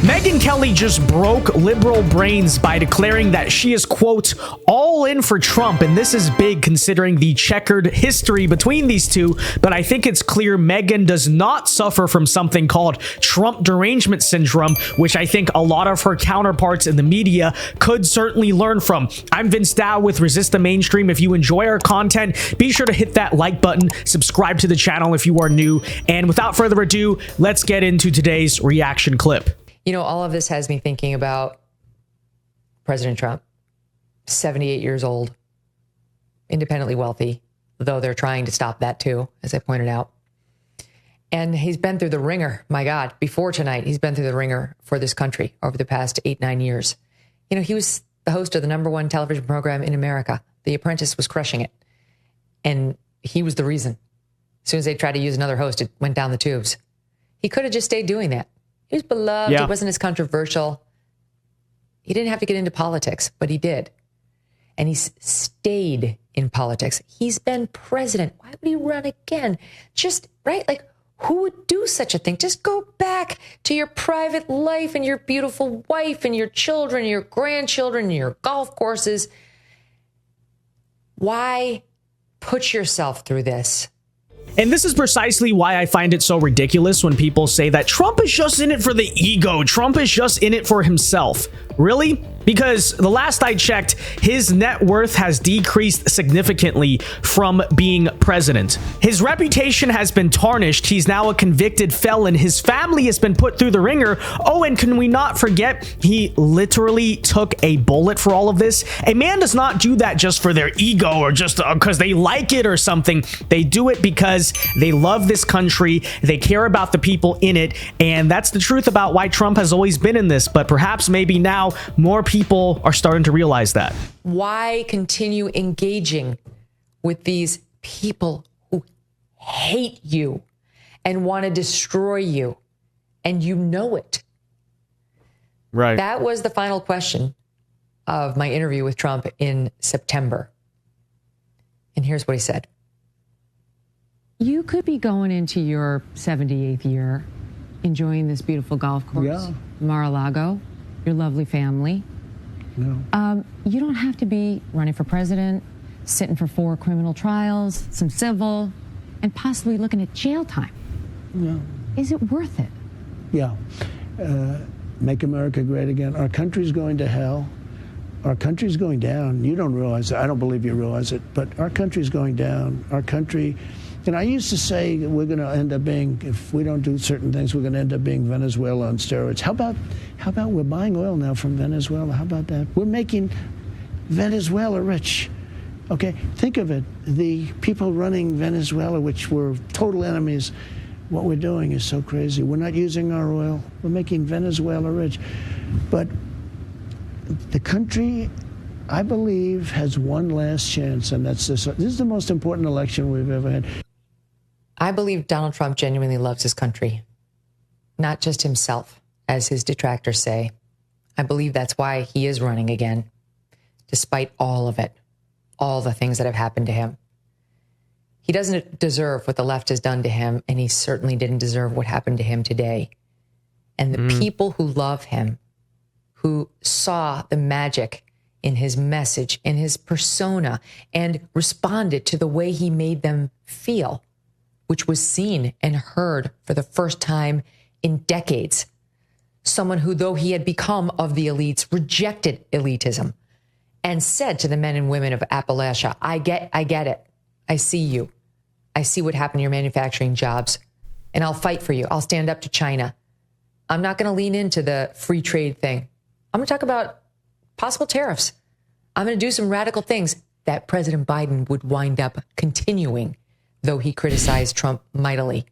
Megyn Kelly just broke liberal brains by declaring that she is, quote, all in for Trump. And this is big considering the checkered history between these two. But I think it's clear Megyn does not suffer from something called Trump derangement syndrome, which I think a lot of her counterparts in the media could certainly learn from. I'm Vince Dow with Resist the Mainstream. If you enjoy our content, be sure to hit that like button, subscribe to the channel if you are new. And without further ado, let's get into today's reaction clip. You know, all of this has me thinking about President Trump, 78 years old, independently wealthy, though they're trying to stop that too, as I pointed out. And he's been through the ringer. My God, before tonight, he's been through the ringer for this country over the past 8-9 years. You know, he was the host of the #1 television program in America. The Apprentice was crushing it. And he was the reason. As soon as they tried to use another host, it went down the tubes. He could have just stayed doing that. He was beloved. Yeah. He wasn't as controversial. He didn't have to get into politics, but he did. And he's stayed in politics. He's been president. Why would he run again? Just, right? Like, who would do such a thing? Just go back to your private life and your beautiful wife and your children, and your grandchildren, and your golf courses. Why put yourself through this? And this is precisely why I find it so ridiculous when people say that Trump is just in it for the ego. Trump is just in it for himself. Really? Because the last I checked, his net worth has decreased significantly from being president. His reputation has been tarnished. He's now a convicted felon. His family has been put through the ringer. Oh, and can we not forget, he literally took a bullet for all of this. A man does not do that just for their ego or just because they like it or something. They do it because they love this country. They care about the people in it. And that's the truth about why Trump has always been in this. But perhaps maybe now more people are starting to realize that. Why continue engaging with these people who hate you and want to destroy you? And you know it. Right. That was the final question of my interview with Trump in September. And here's what he said. You could be going into your 78th year, enjoying this beautiful golf course, Mar-a-Lago, your lovely family. No. You don't have to be running for president, sitting for 4 criminal trials, some civil, and possibly looking at jail time. No. Is it worth it? Yeah. Make America great again. Our country's going to hell. Our country's going down. You don't realize it. I don't believe you realize it, but our country's going down. Our country, you know, I used to say we're going to end up being, if we don't do certain things, we're going to end up being Venezuela on steroids. How about we're buying oil now from Venezuela? How about that? We're making Venezuela rich. Okay, think of it. The people running Venezuela, which were total enemies, what we're doing is so crazy. We're not using our oil. We're making Venezuela rich. But the country, I believe, has one last chance, and that's this. This is the most important election we've ever had. I believe Donald Trump genuinely loves his country, not just himself, as his detractors say. I believe that's why he is running again, despite all of it, all the things that have happened to him. He doesn't deserve what the left has done to him, and he certainly didn't deserve what happened to him today. And the people who love him, who saw the magic in his message, in his persona, and responded to the way he made them feel, which was seen and heard for the first time in decades. Someone who, though he had become of the elites, rejected elitism and said to the men and women of Appalachia, I get it. I see you. I see what happened to your manufacturing jobs, and I'll fight for you. I'll stand up to China. I'm not going to lean into the free trade thing. I'm going to talk about possible tariffs. I'm going to do some radical things that President Biden would wind up continuing, though he criticized Trump mightily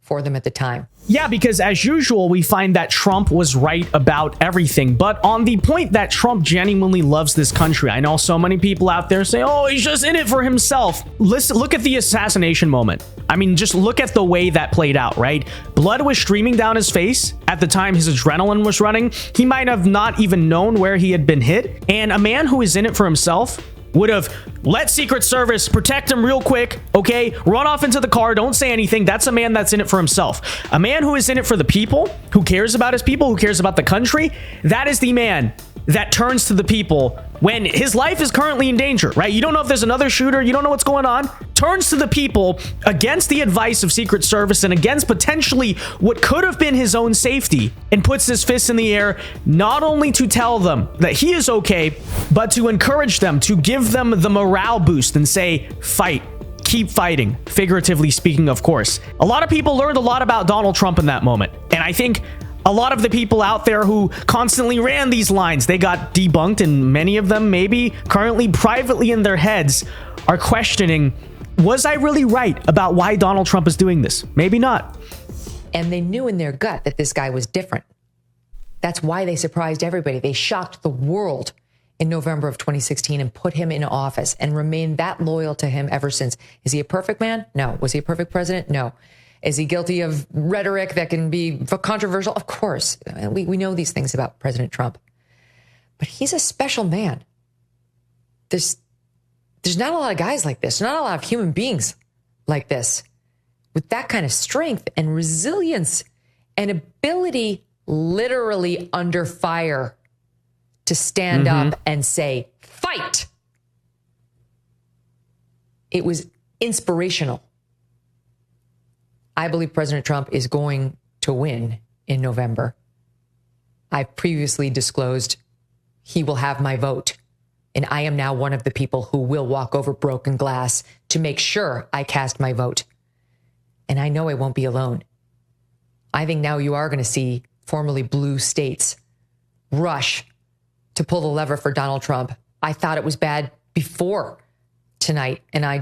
for them at the time. Yeah, because as usual, we find that Trump was right about everything. But on the point that Trump genuinely loves this country, I know so many people out there say, oh, he's just in it for himself. Listen, look at the assassination moment. I mean, just look at the way that played out, right? Blood was streaming down his face. At the time, his adrenaline was running. He might have not even known where he had been hit. And a man who is in it for himself would have let Secret Service protect him real quick, okay? Run off into the car, don't say anything. That's a man that's in it for himself. A man who is in it for the people, who cares about his people, who cares about the country, that is the man that turns to the people when his life is currently in danger, right? You don't know if there's another shooter, you don't know what's going on. Turns to the people against the advice of Secret Service and against potentially what could have been his own safety, and puts his fist in the air, not only to tell them that he is okay, but to encourage them, to give them the morale boost and say, fight. Keep fighting, figuratively speaking, of course. A lot of people learned a lot about Donald Trump in that moment. And I think a lot of the people out there who constantly ran these lines, they got debunked, and many of them maybe currently privately in their heads are questioning, was I really right about why Donald Trump is doing this? Maybe not. And they knew in their gut that this guy was different. That's why they surprised everybody. They shocked the world in November of 2016 and put him in office and remained that loyal to him ever since. Is he a perfect man? No. Was he a perfect president? No. Is he guilty of rhetoric that can be controversial? Of course. We know these things about President Trump. But he's a special man. There's not a lot of guys like this. Not a lot of human beings like this with that kind of strength and resilience and ability literally under fire to stand up and say, fight. It was inspirational. I believe President Trump is going to win in November. I've previously disclosed he will have my vote. And I am now one of the people who will walk over broken glass to make sure I cast my vote. And I know I won't be alone. I think now you are going to see formerly blue states rush to pull the lever for Donald Trump. I thought it was bad before tonight. And I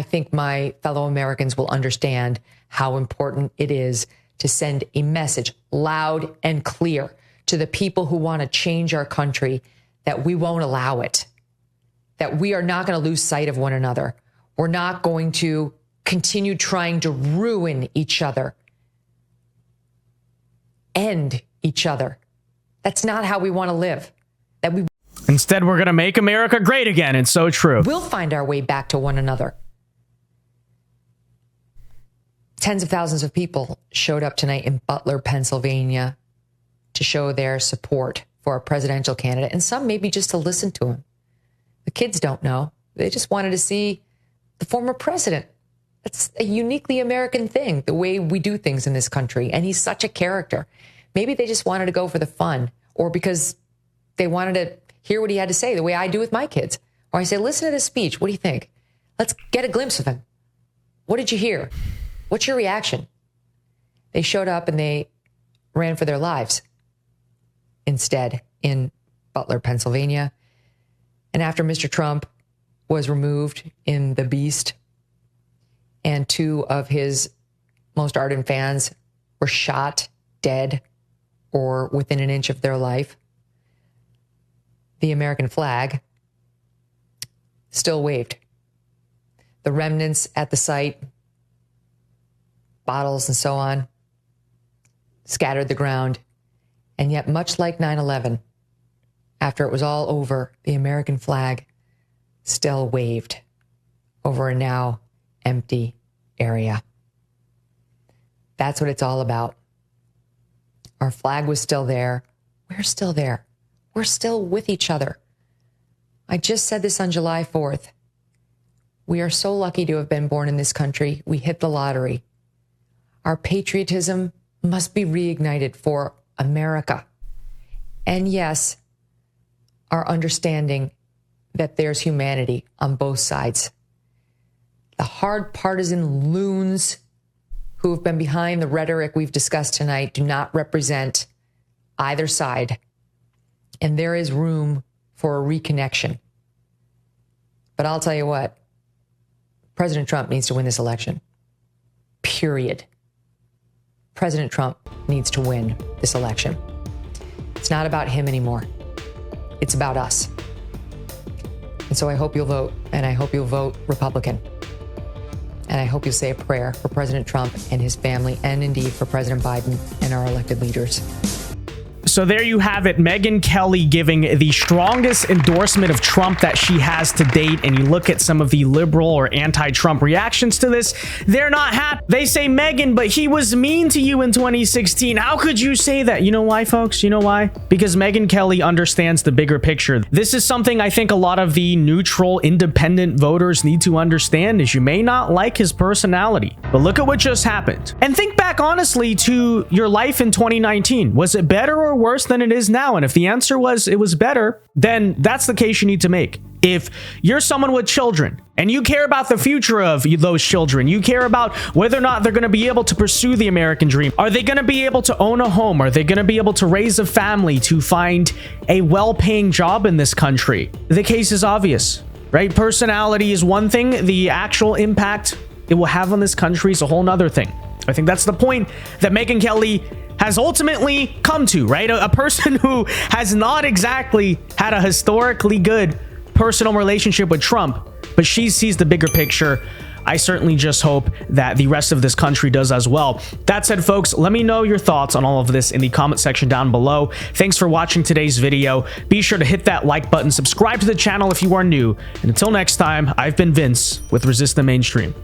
think my fellow Americans will understand how important it is to send a message loud and clear to the people who want to change our country that we won't allow it, that we are not going to lose sight of one another. We're not going to continue trying to ruin each other, end each other. That's not how we want to live. Instead, we're going to make America great again. It's so true. We'll find our way back to one another. Tens of thousands of people showed up tonight in Butler, Pennsylvania, to show their support for a presidential candidate, and some maybe just to listen to him. The kids don't know. They just wanted to see the former president. It's a uniquely American thing, the way we do things in this country, and he's such a character. Maybe they just wanted to go for the fun, or because they wanted to hear what he had to say, the way I do with my kids. Or I say, listen to this speech. What do you think? Let's get a glimpse of him. What did you hear? What's your reaction? They showed up and they ran for their lives instead in Butler, Pennsylvania. And after Mr. Trump was removed in the Beast and two of his most ardent fans were shot dead or within an inch of their life, the American flag still waved. The remnants at the site, bottles and so on, scattered the ground. And yet, much like 9/11, after it was all over, the American flag still waved over a now empty area. That's what it's all about. Our flag was still there. We're still there. We're still with each other. I just said this on July 4th. We are so lucky to have been born in this country. We hit the lottery. Our patriotism must be reignited for America. And yes, our understanding that there's humanity on both sides. The hard partisan loons who have been behind the rhetoric we've discussed tonight do not represent either side. And there is room for a reconnection. But I'll tell you what, President Trump needs to win this election. Period. President Trump needs to win this election. It's not about him anymore. It's about us. And so I hope you'll vote, and I hope you'll vote Republican. And I hope you'll say a prayer for President Trump and his family, and indeed for President Biden and our elected leaders. So there you have it. Megyn Kelly giving the strongest endorsement of Trump that she has to date. And you look at some of the liberal or anti-Trump reactions to this, they're not happy. They say, Megyn, but he was mean to you in 2016. How could you say that? You know why, folks? You know why? Because Megyn Kelly understands the bigger picture. This is something I think a lot of the neutral, independent voters need to understand, is you may not like his personality, but look at what just happened. And think back honestly to your life in 2019. Was it better or worse than it is now? And if the answer was it was better, then that's the case you need to make. If you're someone with children and you care about the future of those children, you care about whether or not they're going to be able to pursue the American dream. Are they going to be able to own a home? Are they going to be able to raise a family, to find a well-paying job in this country? The case is obvious, right? Personality is one thing. The actual impact it will have on this country is a whole nother thing. I think that's the point that Megyn Kelly has ultimately come to, right? A person who has not exactly had a historically good personal relationship with Trump, but she sees the bigger picture. I certainly just hope that the rest of this country does as well. That said, folks, let me know your thoughts on all of this in the comment section down below. Thanks for watching today's video. Be sure to hit that like button, subscribe to the channel if you are new, and until next time, I've been Vince with Resist the Mainstream.